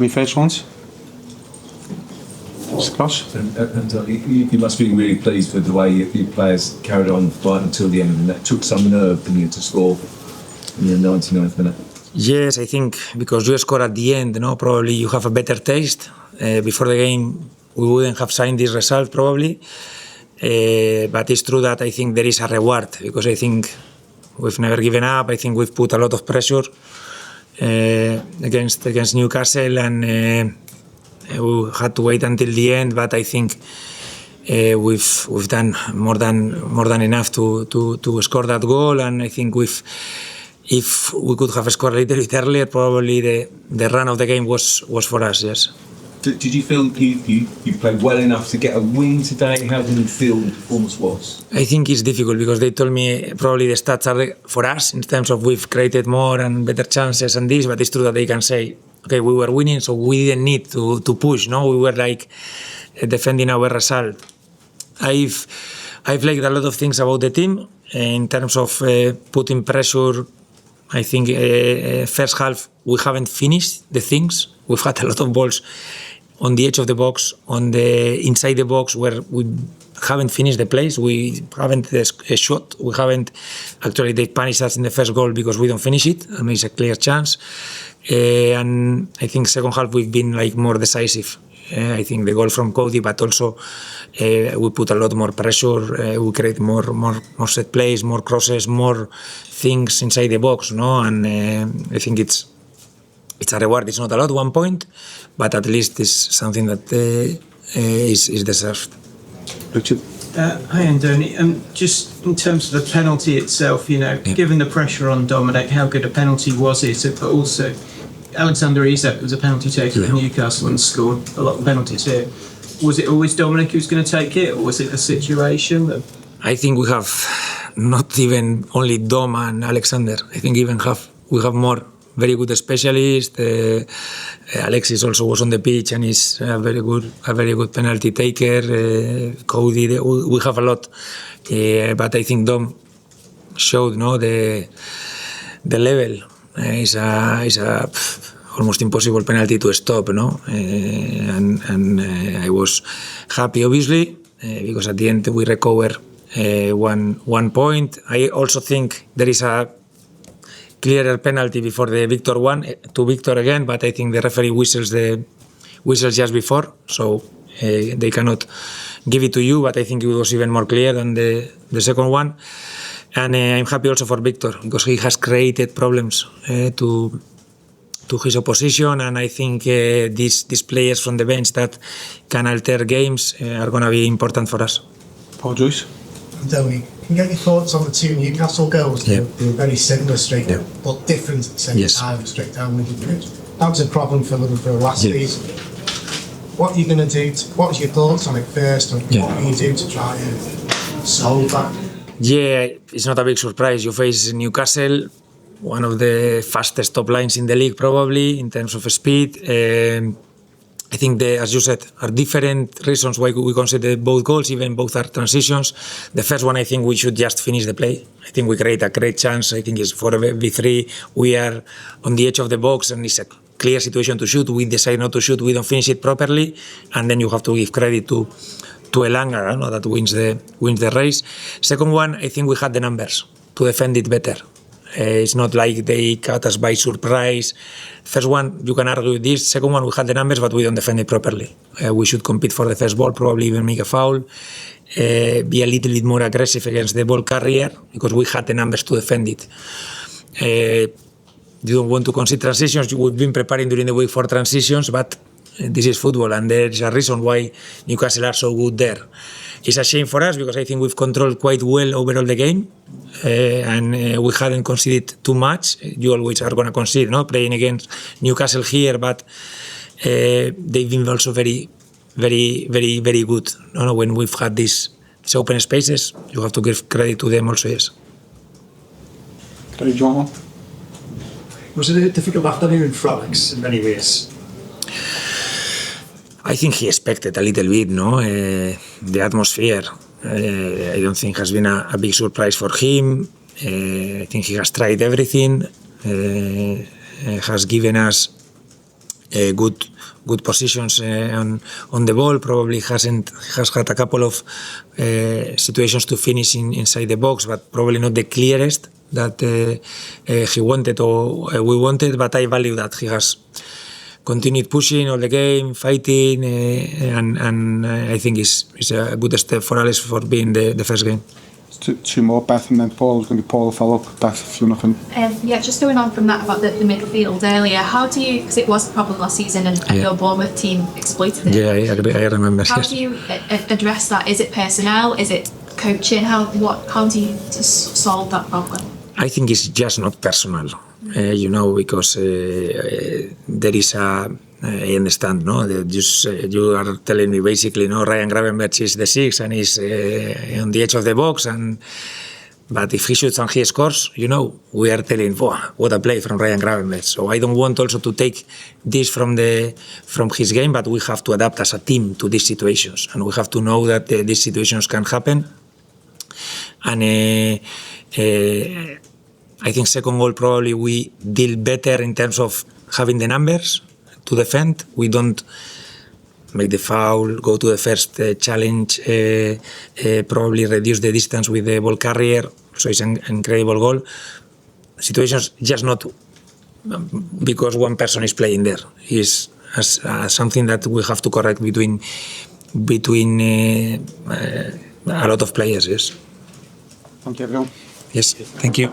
we faced once. It's close. And you must be really pleased with the way your players carried on right until the end, and that took some nerve for you to score in the 99th minute. Yes, I think because you score at the end, probably you have a better taste. Before the game, we wouldn't have signed this result probably. But it's true that I think there is a reward, because I think we've never given up. I think we've put a lot of pressure against Newcastle, and we had to wait until the end. But I think we've done more than enough to score that goal, and I think if we could have scored a little bit earlier, probably the run of the game was for us. Yes. Did you feel you played well enough to get a win today? How did you feel the performance was? I think it's difficult, because they told me probably the stats are for us in terms of we've created more and better chances and this, but it's true that they can say, okay, we were winning, so we didn't need to push. We were like defending our result. I've liked a lot of things about the team in terms of putting pressure. I think first half we haven't finished the things. We've had a lot of balls on the edge of the box, on the inside the box, where we haven't finished the plays. We haven't shot. We haven't actually, they punished us in the first goal because we don't finish it, and it's a clear chance. And I think second half we've been like more decisive. I think the goal from Cody, but also we put a lot more pressure. We create more set plays, more crosses, more things inside the box, and I think it's a reward. It's not a lot, 1 point, but at least it's something that is deserved. Richard? Hi, Andoni. Just in terms of the penalty itself, given the pressure on Dominic, how good a penalty was it? But also, Alexander Isak was a penalty taker for Newcastle and scored a lot of penalties here. Was it always Dominic who's going to take it, or was it a situation? I think we have not even only Dom and Alexander. I think we have more very good specialists. Alexis also was on the pitch and is a very good penalty taker. Cody, we have a lot, but I think Dom showed the level. It's a almost impossible penalty to stop, and I was happy, obviously, because at the end we recover 1 point. I also think there is a clearer penalty before the Victor one to Victor again, but I think the referee whistles just before, so they cannot give it to you. But I think it was even more clear than the second one. And I'm happy also for Victor, because he has created problems to his opposition, and I think these players from the bench that can alter games are going to be important for us. Paul Joyce? Andoni, can you get your thoughts on the two Newcastle goals? Yeah. They were very similar straight down, but different at the same time, straight down with the pitch. That was a problem for Liverpool last season. What are you going to do? What was your thoughts on it first, and what will you do to try and solve that? Yeah, it's not a big surprise. You face Newcastle, one of the fastest top lines in the league probably in terms of speed. I think, as you said, are different reasons why we consider both goals, even both are transitions. The first one, I think we should just finish the play. I think we create a great chance. I think it's 4v3. We are on the edge of the box and it's a clear situation to shoot. We decide not to shoot. We don't finish it properly. And then you have to give credit to Elanga, that wins the race. Second one, I think we had the numbers to defend it better. It's not like they caught us by surprise. First one, you can argue this. Second one, we had the numbers, but we don't defend it properly. We should compete for the first ball, probably even make a foul, be a little bit more aggressive against the ball carrier, because we had the numbers to defend it. You don't want to concede transitions. We've been preparing during the week for transitions, but this is football, and there's a reason why Newcastle are so good there. It's a shame for us, because I think we've controlled quite well overall the game, and we hadn't conceded too much. You always are going to concede, playing against Newcastle here, but they've been also very, very, very, very good. When we've had these open spaces, you have to give credit to them also, yes. Credit, John? Was it a difficult afternoon for Alex in many ways? I think he expected a little bit, the atmosphere. I don't think has been a big surprise for him. I think he has tried everything. Has given us good positions on the ball. Probably has had a couple of situations to finish inside the box, but probably not the clearest that he wanted or we wanted. But I value that he has continued pushing all the game, fighting, and I think it's a good step for Alex for being the first game. Two more, Beth, and then Paul. Going to be Paul follow up. Beth, if you're nothing. Yeah, just going on from that about the midfield earlier, how do you, because it was a problem last season and your Bournemouth team exploited it. Yeah, I remember. How Yes. do you address that? Is it personnel? Is it coaching? How do you solve that problem? I think it's just not personal, because there is I understand, no? You are telling me basically, no, Ryan Gravenberch is the 6 and is on the edge of the box, but if he shoots and he scores, we are telling, what a play from Ryan Gravenberch. So I don't want also to take this from his game, but we have to adapt as a team to these situations, and we have to know that these situations can happen. And I think second goal probably we deal better in terms of having the numbers to defend. We don't make the foul, go to the first challenge, probably reduce the distance with the ball carrier. So it's an incredible goal. Situations just not because one person is playing there. It's something that we have to correct between a lot of players. Yes. Thank you, everyone. Yes. Thank you.